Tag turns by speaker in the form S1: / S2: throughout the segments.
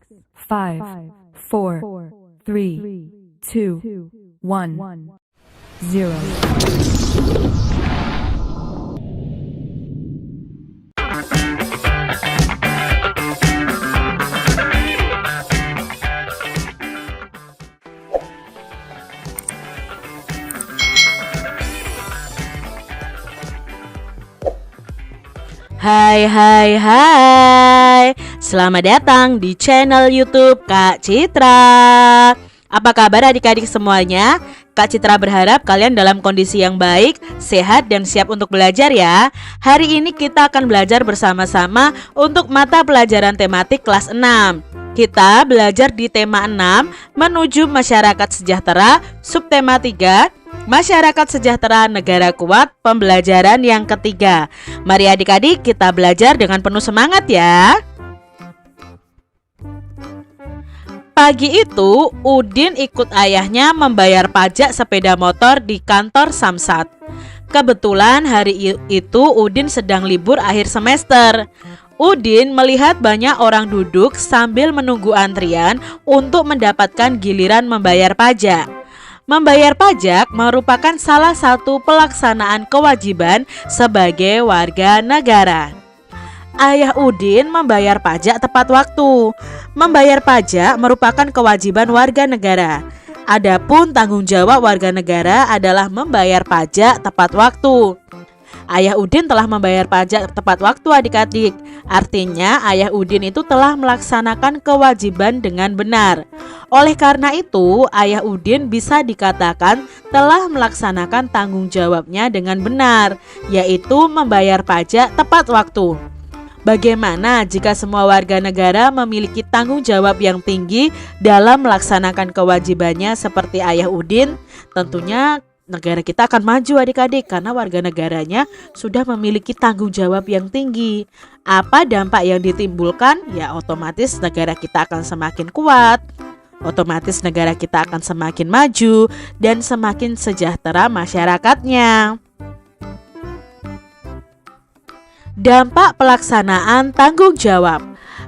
S1: 5, 4, 3, 2, 1, 0.
S2: Hai, selamat datang di channel YouTube Kak Citra. Apa kabar adik-adik semuanya? Kak Citra berharap kalian dalam kondisi yang baik, sehat, dan siap untuk belajar ya. Hari ini kita akan belajar bersama-sama untuk mata pelajaran tematik kelas 6. Kita belajar di tema 6, menuju masyarakat sejahtera, subtema 3, Masyarakat Sejahtera Negara Kuat, pembelajaran yang ketiga. Mari adik-adik kita belajar dengan penuh semangat ya. Pagi itu, Udin ikut ayahnya membayar pajak sepeda motor di kantor Samsat. Kebetulan hari itu Udin sedang libur akhir semester. Udin melihat banyak orang duduk sambil menunggu antrian untuk mendapatkan giliran membayar pajak. Membayar pajak merupakan salah satu pelaksanaan kewajiban sebagai warga negara. Ayah Udin membayar pajak tepat waktu. Membayar pajak merupakan kewajiban warga negara. Adapun tanggung jawab warga negara adalah membayar pajak tepat waktu. Ayah Udin telah membayar pajak tepat waktu adik-adik. Artinya ayah Udin itu telah melaksanakan kewajiban dengan benar. Oleh karena itu, ayah Udin bisa dikatakan telah melaksanakan tanggung jawabnya dengan benar, yaitu membayar pajak tepat waktu. Bagaimana jika semua warga negara memiliki tanggung jawab yang tinggi dalam melaksanakan kewajibannya seperti ayah Udin? Tentunya negara kita akan maju adik-adik karena warga negaranya sudah memiliki tanggung jawab yang tinggi. Apa dampak yang ditimbulkan? Ya otomatis negara kita akan semakin kuat. Otomatis negara kita akan semakin maju dan semakin sejahtera masyarakatnya. Dampak pelaksanaan tanggung jawab.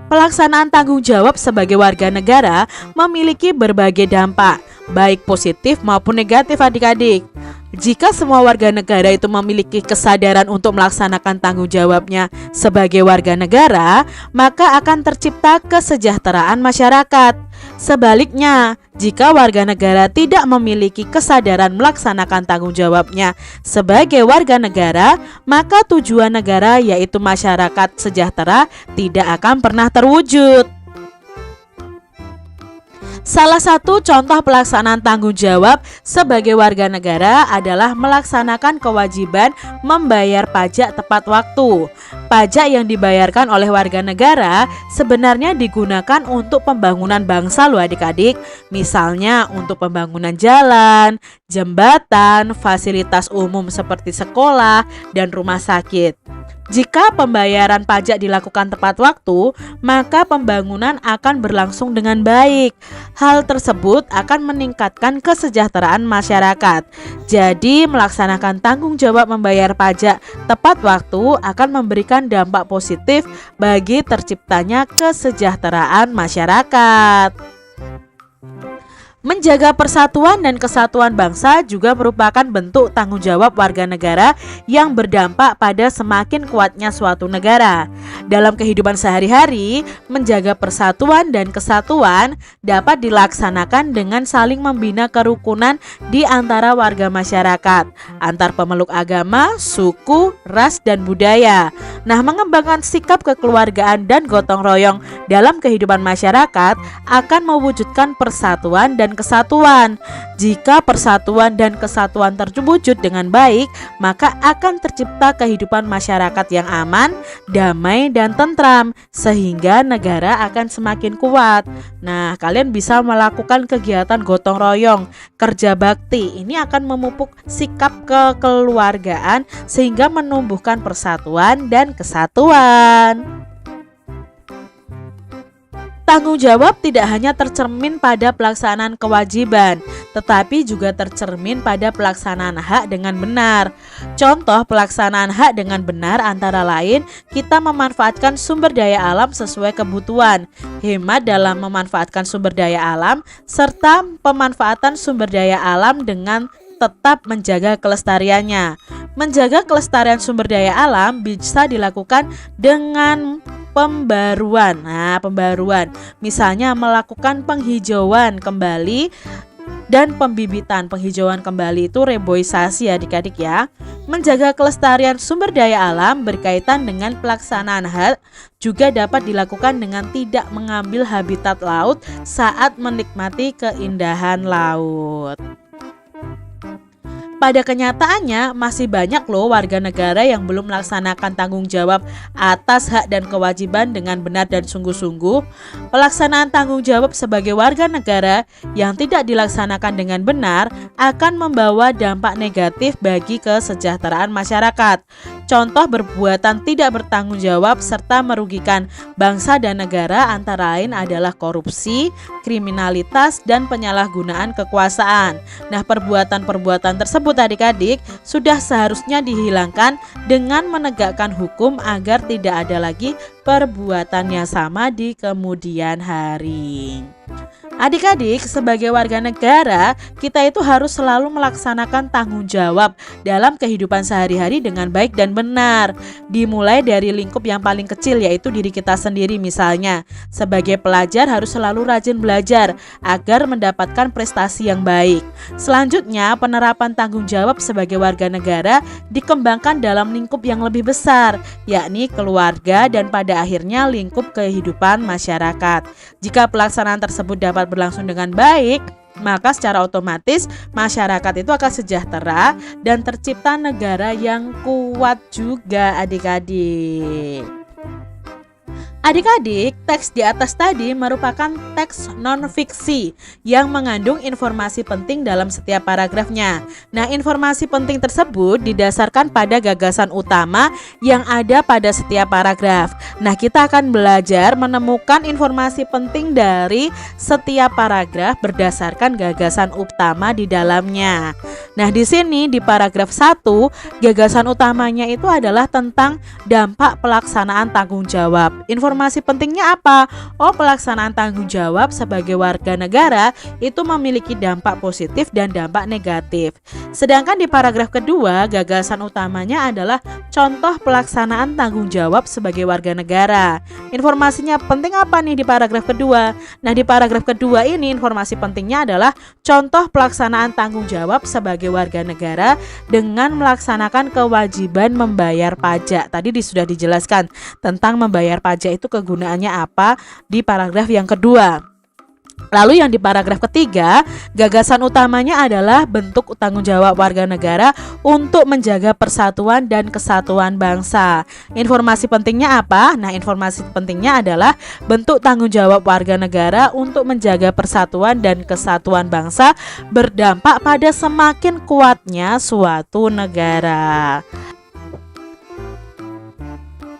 S2: Pelaksanaan tanggung jawab sebagai warga negara memiliki berbagai dampak, baik positif maupun negatif adik-adik. Jika semua warga negara itu memiliki kesadaran untuk melaksanakan tanggung jawabnya sebagai warga negara, maka akan tercipta kesejahteraan masyarakat. Sebaliknya, jika warga negara tidak memiliki kesadaran melaksanakan tanggung jawabnya sebagai warga negara, maka tujuan negara yaitu masyarakat sejahtera tidak akan pernah terwujud. Salah satu contoh pelaksanaan tanggung jawab sebagai warga negara adalah melaksanakan kewajiban membayar pajak tepat waktu. Pajak yang dibayarkan oleh warga negara sebenarnya digunakan untuk pembangunan bangsa loh adik-adik. Misalnya untuk pembangunan jalan, jembatan, fasilitas umum seperti sekolah dan rumah sakit. Jika pembayaran pajak dilakukan tepat waktu, maka pembangunan akan berlangsung dengan baik. Hal tersebut akan meningkatkan kesejahteraan masyarakat. Jadi, melaksanakan tanggung jawab membayar pajak tepat waktu akan memberikan dampak positif bagi terciptanya kesejahteraan masyarakat. Menjaga persatuan dan kesatuan bangsa juga merupakan bentuk tanggung jawab warga negara yang berdampak pada semakin kuatnya suatu negara. Dalam kehidupan sehari-hari, menjaga persatuan dan kesatuan dapat dilaksanakan dengan saling membina kerukunan di antara warga masyarakat, antar pemeluk agama, suku, ras, dan budaya. Nah, mengembangkan sikap kekeluargaan dan gotong royong dalam kehidupan masyarakat akan mewujudkan persatuan dan kesatuan. Jika persatuan dan kesatuan terwujud dengan baik, maka akan tercipta kehidupan masyarakat yang aman, damai, dan tentram, sehingga negara akan semakin kuat. Nah, kalian bisa melakukan kegiatan gotong royong, kerja bakti. Ini akan memupuk sikap kekeluargaan sehingga menumbuhkan persatuan dan kesatuan. Tanggung jawab tidak hanya tercermin pada pelaksanaan kewajiban, tetapi juga tercermin pada pelaksanaan hak dengan benar. Contoh pelaksanaan hak dengan benar antara lain kita memanfaatkan sumber daya alam sesuai kebutuhan, hemat dalam memanfaatkan sumber daya alam, serta pemanfaatan sumber daya alam dengan tetap menjaga kelestariannya. Menjaga kelestarian sumber daya alam bisa dilakukan dengan pembaruan. Nah, pembaruan misalnya melakukan penghijauan kembali dan pembibitan. Penghijauan kembali itu reboisasi ya adik-adik ya. Menjaga kelestarian sumber daya alam berkaitan dengan pelaksanaan hak juga dapat dilakukan dengan tidak mengambil habitat laut saat menikmati keindahan laut. Pada kenyataannya masih banyak loh warga negara yang belum melaksanakan tanggung jawab atas hak dan kewajiban dengan benar dan sungguh-sungguh. Pelaksanaan tanggung jawab sebagai warga negara yang tidak dilaksanakan dengan benar akan membawa dampak negatif bagi kesejahteraan masyarakat. Contoh perbuatan tidak bertanggung jawab serta merugikan bangsa dan negara antara lain adalah korupsi, kriminalitas, dan penyalahgunaan kekuasaan. Nah, perbuatan-perbuatan tersebut adik-adik sudah seharusnya dihilangkan dengan menegakkan hukum agar tidak ada lagi perbuatan yang sama di kemudian hari. Adik-adik, sebagai warga negara, kita itu harus selalu melaksanakan tanggung jawab dalam kehidupan sehari-hari dengan baik dan benar. Dimulai dari lingkup yang paling kecil, yaitu diri kita sendiri misalnya. Sebagai pelajar harus selalu rajin belajar agar mendapatkan prestasi yang baik. Selanjutnya, penerapan tanggung jawab sebagai warga negara dikembangkan dalam lingkup yang lebih besar, yakni keluarga dan pada akhirnya lingkup kehidupan masyarakat. Jika pelaksanaan tersebut dapat berlangsung dengan baik, maka secara otomatis masyarakat itu akan sejahtera dan tercipta negara yang kuat juga adik-adik. Adik-adik, teks di atas tadi merupakan teks non-fiksi yang mengandung informasi penting dalam setiap paragrafnya. Nah, informasi penting tersebut didasarkan pada gagasan utama yang ada pada setiap paragraf. Nah, kita akan belajar menemukan informasi penting dari setiap paragraf berdasarkan gagasan utama di dalamnya. Nah, di sini di paragraf 1, gagasan utamanya itu adalah tentang dampak pelaksanaan tanggung jawab. Informasi pentingnya apa? Oh, pelaksanaan tanggung jawab sebagai warga negara itu memiliki dampak positif dan dampak negatif. Sedangkan di paragraf kedua, gagasan utamanya adalah contoh pelaksanaan tanggung jawab sebagai warga negara. Informasinya penting apa nih di paragraf kedua? Nah, di paragraf kedua ini informasi pentingnya adalah contoh pelaksanaan tanggung jawab sebagai warga negara dengan melaksanakan kewajiban membayar pajak. Tadi sudah dijelaskan tentang membayar pajak itu kegunaannya apa di paragraf yang kedua. Lalu yang di paragraf ketiga, gagasan utamanya adalah bentuk tanggung jawab warga negara untuk menjaga persatuan dan kesatuan bangsa. Informasi pentingnya apa? Nah, informasi pentingnya adalah bentuk tanggung jawab warga negara untuk menjaga persatuan dan kesatuan bangsa berdampak pada semakin kuatnya suatu negara.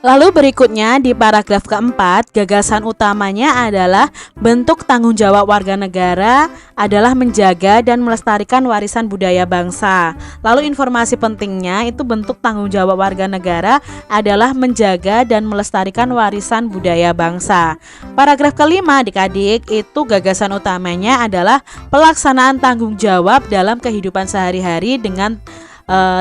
S2: Lalu berikutnya di paragraf keempat, gagasan utamanya adalah bentuk tanggung jawab warga negara adalah menjaga dan melestarikan warisan budaya bangsa. Lalu informasi pentingnya itu bentuk tanggung jawab warga negara adalah menjaga dan melestarikan warisan budaya bangsa. Paragraf kelima adik-adik itu gagasan utamanya adalah pelaksanaan tanggung jawab dalam kehidupan sehari-hari dengan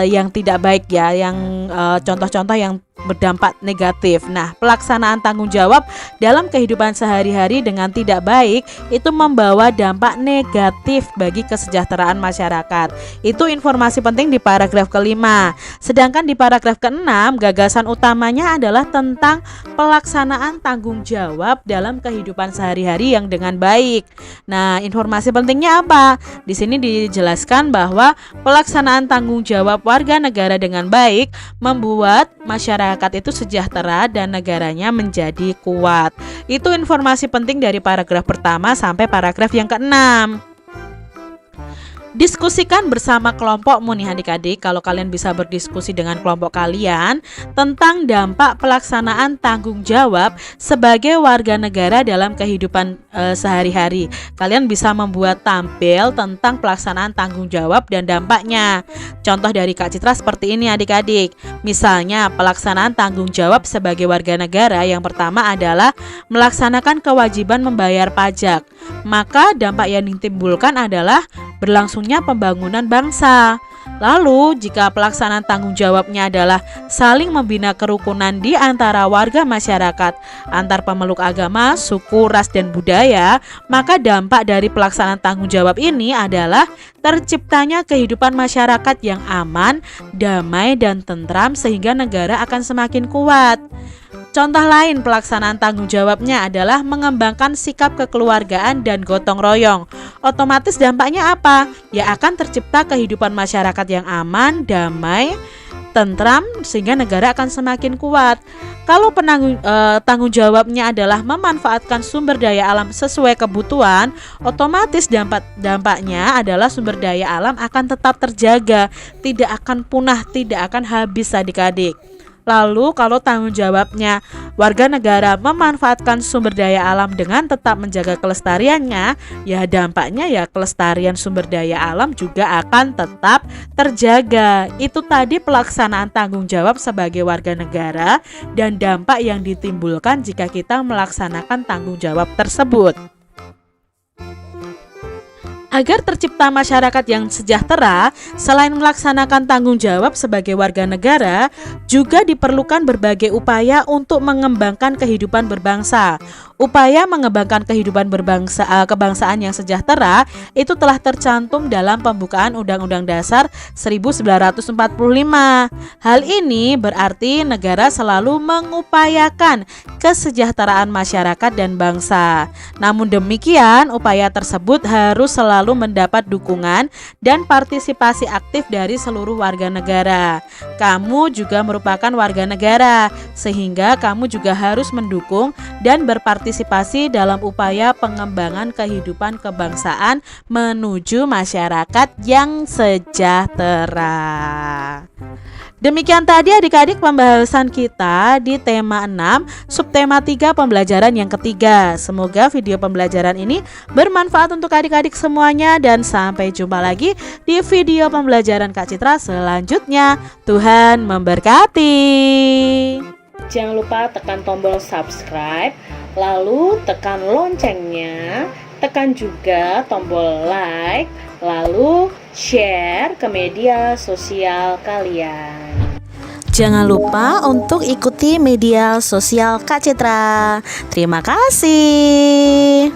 S2: yang tidak baik ya, yang contoh-contoh yang berdampak negatif. Nah, pelaksanaan tanggung jawab dalam kehidupan sehari-hari dengan tidak baik itu membawa dampak negatif bagi kesejahteraan masyarakat. Itu informasi penting di paragraf kelima. Sedangkan di paragraf keenam, gagasan utamanya adalah tentang pelaksanaan tanggung jawab dalam kehidupan sehari-hari yang dengan baik. Nah, informasi pentingnya apa? Di sini dijelaskan bahwa pelaksanaan tanggung jawab warga negara dengan baik membuat masyarakat itu sejahtera dan negaranya menjadi kuat. Itu informasi penting dari paragraf pertama sampai paragraf yang keenam. Diskusikan bersama kelompokmu nih adik-adik. Kalau kalian bisa berdiskusi dengan kelompok kalian tentang dampak pelaksanaan tanggung jawab sebagai warga negara dalam kehidupan sehari-hari. Kalian bisa membuat tampil tentang pelaksanaan tanggung jawab dan dampaknya. Contoh dari Kak Citra seperti ini adik-adik. Misalnya pelaksanaan tanggung jawab sebagai warga negara yang pertama adalah melaksanakan kewajiban membayar pajak. Maka dampak yang ditimbulkan adalah berlangsungnya pembangunan bangsa. Lalu, jika pelaksanaan tanggung jawabnya adalah saling membina kerukunan di antara warga masyarakat, antar pemeluk agama, suku, ras, dan budaya, maka dampak dari pelaksanaan tanggung jawab ini adalah terciptanya kehidupan masyarakat yang aman, damai, dan tentram sehingga negara akan semakin kuat. Contoh lain pelaksanaan tanggung jawabnya adalah mengembangkan sikap kekeluargaan dan gotong royong. Otomatis dampaknya apa? Ya akan tercipta kehidupan masyarakat yang aman, damai, tentram sehingga negara akan semakin kuat. Kalau tanggung jawabnya adalah memanfaatkan sumber daya alam sesuai kebutuhan, otomatis dampaknya adalah sumber daya alam akan tetap terjaga, tidak akan punah, tidak akan habis adik-adik. Lalu kalau tanggung jawabnya warga negara memanfaatkan sumber daya alam dengan tetap menjaga kelestariannya, ya dampaknya ya kelestarian sumber daya alam juga akan tetap terjaga. Itu tadi pelaksanaan tanggung jawab sebagai warga negara dan dampak yang ditimbulkan jika kita melaksanakan tanggung jawab tersebut. Agar tercipta masyarakat yang sejahtera, selain melaksanakan tanggung jawab sebagai warga negara, juga diperlukan berbagai upaya untuk mengembangkan kehidupan berbangsa. Upaya mengembangkan kehidupan kebangsaan yang sejahtera itu telah tercantum dalam pembukaan Undang-Undang Dasar 1945. Hal ini berarti negara selalu mengupayakan kesejahteraan masyarakat dan bangsa. Namun demikian, upaya tersebut harus selalu mendapat dukungan dan partisipasi aktif dari seluruh warga negara. Kamu juga merupakan warga negara, sehingga kamu juga harus mendukung dan berpartisipasi dalam upaya pengembangan kehidupan kebangsaan menuju masyarakat yang sejahtera. Demikian tadi adik-adik pembahasan kita di tema 6, subtema 3 pembelajaran yang ketiga. Semoga video pembelajaran ini bermanfaat untuk adik-adik semuanya dan sampai jumpa lagi di video pembelajaran Kak Citra selanjutnya. Tuhan memberkati. Jangan lupa tekan tombol subscribe, lalu tekan loncengnya, tekan juga tombol like, lalu share ke media sosial kalian. Jangan lupa untuk ikuti media sosial Kak Citra. Terima kasih.